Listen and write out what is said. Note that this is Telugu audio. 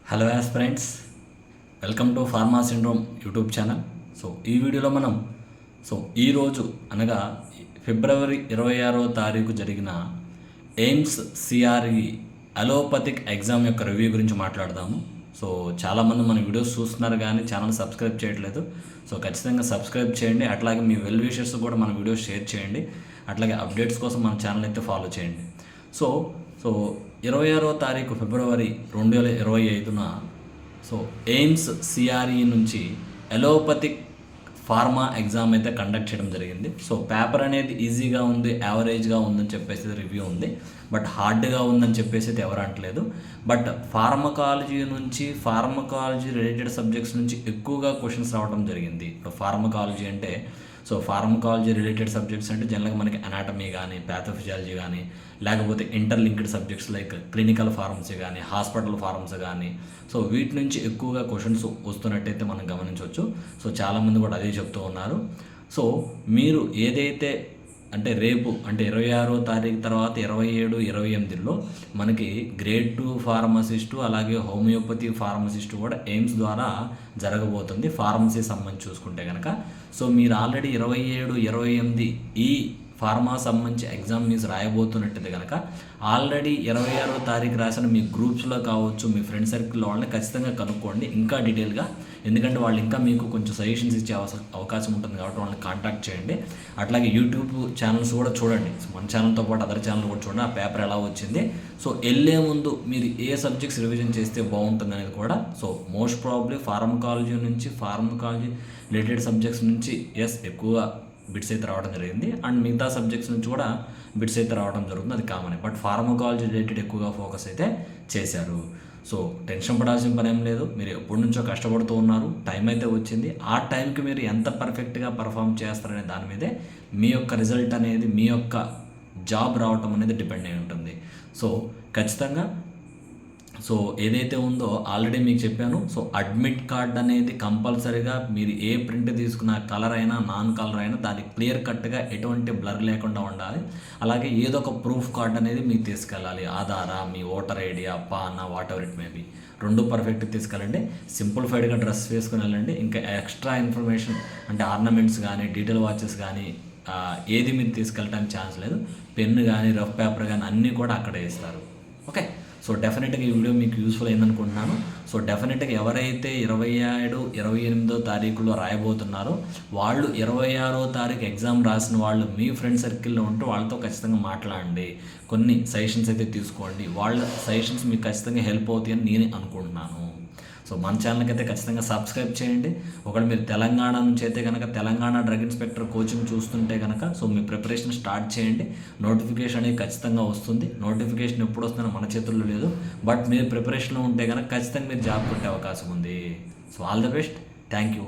Hello friends, welcome to pharma syndrome YouTube channel. ఈ వీడియోలో మనం ఈరోజు అనగా ఫిబ్రవరి 26వ తారీఖు జరిగిన ఎయిమ్స్ సిఆర్ఈ అలోపతిక్ ఎగ్జామ్ యొక్క రివ్యూ గురించి మాట్లాడదాము. చాలామంది మన వీడియోస్ చూస్తున్నారు కానీ ఛానల్ సబ్స్క్రైబ్ చేయట్లేదు. ఖచ్చితంగా సబ్స్క్రైబ్ చేయండి. అట్లాగే మీ వెల్ విషర్స్ కూడా మన వీడియోస్ షేర్ చేయండి. అట్లాగే అప్డేట్స్ కోసం మన ఛానల్ అయితే ఫాలో చేయండి. సో 26వ తారీఖు ఫిబ్రవరి 2025న ఎయిమ్స్ సిఆర్ఈ నుంచి ఎలోపతిక్ ఫార్మా ఎగ్జామ్ అయితే కండక్ట్ చేయడం జరిగింది. పేపర్ అనేది ఈజీగా ఉంది, యావరేజ్గా ఉందని చెప్పేసి రివ్యూ ఉంది. బట్ హార్డ్గా ఉందని చెప్పేసి అయితే ఎవరు అంటలేదు. బట్ ఫార్మకాలజీ రిలేటెడ్ సబ్జెక్ట్స్ నుంచి ఎక్కువగా క్వశ్చన్స్ రావడం జరిగింది. ఇప్పుడు ఫార్మకాలజీ అంటే ఫార్మకాలజీ రిలేటెడ్ సబ్జెక్ట్స్ అంటే జనరల్గా మనకి అనాటమీ కానీ, ప్యాథోఫిజియాలజీ కానీ, లేకపోతే interlinked subjects like clinical pharmacy కానీ, హాస్పిటల్ ఫార్మసీ కానీ, వీటి నుంచి ఎక్కువగా క్వశ్చన్స్ వస్తున్నట్టయితే మనం గమనించవచ్చు. చాలామంది కూడా అదే చెప్తూ ఉన్నారు. మీరు ఏదైతే అంటే రేపు అంటే 26వ తారీఖు తర్వాత 27, 28లో మనకి గ్రేడ్ 2 ఫార్మసిస్టు అలాగే హోమియోపతి ఫార్మసిస్టు కూడా ఎయిమ్స్ ద్వారా జరగబోతుంది. ఫార్మసీ సంబంధించి చూసుకుంటే కనుక మీరు ఆల్రెడీ 27, 28 ఈ ఫార్మా సంబంధించి ఎగ్జామ్ మీరు రాయబోతున్నట్టయితే కనుక ఆల్రెడీ 26వ తారీఖు రాసిన మీ గ్రూప్స్లో కావచ్చు, మీ ఫ్రెండ్ సర్కిల్లో వాళ్ళని ఖచ్చితంగా కనుక్కోండి ఇంకా డీటెయిల్గా. ఎందుకంటే వాళ్ళు ఇంకా మీకు కొంచెం సజెషన్స్ ఇచ్చే అవకాశం ఉంటుంది కాబట్టి వాళ్ళని కాంటాక్ట్ చేయండి. అట్లాగే యూట్యూబ్ ఛానల్స్ కూడా చూడండి. మన ఛానల్తో పాటు అదర్ ఛానల్ కూడా చూడండి, ఆ పేపర్ ఎలా వచ్చింది. వెళ్ళే ముందు మీరు ఏ సబ్జెక్ట్స్ రివిజన్ చేస్తే బాగుంటుంది అనేది కూడా most probably pharmacology related subjects నుంచి ఎక్కువ బిట్స్ అయితే రావడం జరిగింది. అండ్ మిగతా సబ్జెక్ట్స్ నుంచి కూడా బిట్స్ అయితే రావడం జరుగుతుంది, అది కామన్. బట్ ఫార్మకాలజీ రిలేటెడ్ ఎక్కువగా ఫోకస్ అయితే చేశారు. టెన్షన్ పడాల్సిన పని ఏం లేదు. మీరు ఎప్పటి నుంచో కష్టపడుతూ ఉన్నారు, టైం అయితే వచ్చింది. ఆ టైంకి మీరు ఎంత పర్ఫెక్ట్గా పర్ఫామ్ చేస్తారనే దాని మీదే మీ యొక్క రిజల్ట్ అనేది, మీ యొక్క జాబ్ రావటం అనేది డిపెండ్ అయి ఉంటుంది. ఖచ్చితంగా ఏదైతే ఉందో ఆల్రెడీ మీకు చెప్పాను. అడ్మిట్ కార్డ్ అనేది కంపల్సరీగా మీరు ఏ ప్రింట్ తీసుకున్న కలర్ అయినా నాన్ కలర్ అయినా దాన్ని క్లియర్ కట్గా ఎటువంటి బ్లర్ లేకుండా ఉండాలి. అలాగే ఏదో ఒక ప్రూఫ్ కార్డ్ అనేది మీకు తీసుకెళ్ళాలి. ఆధారా, మీ voter ID, PAN, whatever it may be, రెండు పర్ఫెక్ట్గా తీసుకెళ్ళండి. సింప్లిఫైడ్గా డ్రెస్ వేసుకుని వెళ్ళండి. ఇంకా ఎక్స్ట్రా ఇన్ఫర్మేషన్ అంటే ఆర్నమెంట్స్ కానీ, డీటెయిల్ వాచెస్ కానీ ఏది మీరు తీసుకెళ్ళడానికి ఛాన్స్ లేదు. పెన్ను కానీ, రఫ్ పేపర్ కానీ అన్నీ కూడా అక్కడే ఇస్తారు. ఓకే, డెఫినెట్గా ఈ వీడియో మీకు యూస్ఫుల్ అయిందనుకుంటున్నాను. డెఫినెట్గా ఎవరైతే 27, 28వ తారీఖులో రాయబోతున్నారో వాళ్ళు 26వ తారీఖు ఎగ్జామ్ రాసిన వాళ్ళు మీ ఫ్రెండ్ సర్కిల్లో ఉంటూ వాళ్ళతో ఖచ్చితంగా మాట్లాడండి. కొన్ని సజెషన్స్ అయితే తీసుకోండి. వాళ్ళ సజెషన్స్ మీకు ఖచ్చితంగా హెల్ప్ అవుతాయని నేను అనుకుంటున్నాను. మన ఛానల్కి అయితే ఖచ్చితంగా సబ్స్క్రైబ్ చేయండి. ఒకవేళ మీరు తెలంగాణ నుంచి అయితే కనుక తెలంగాణ డ్రగ్ ఇన్స్పెక్టర్ కోచింగ్ చూస్తుంటే కనుక మీ ప్రిపరేషన్ స్టార్ట్ చేయండి. నోటిఫికేషన్ అనేది ఖచ్చితంగా వస్తుంది. నోటిఫికేషన్ ఎప్పుడు వస్తుందో మన చేతుల్లో లేదు. బట్ మీరు ప్రిపరేషన్లో ఉంటే కనుక ఖచ్చితంగా మీరు జాబ్ కొట్టే అవకాశం ఉంది. All the best. Thank you.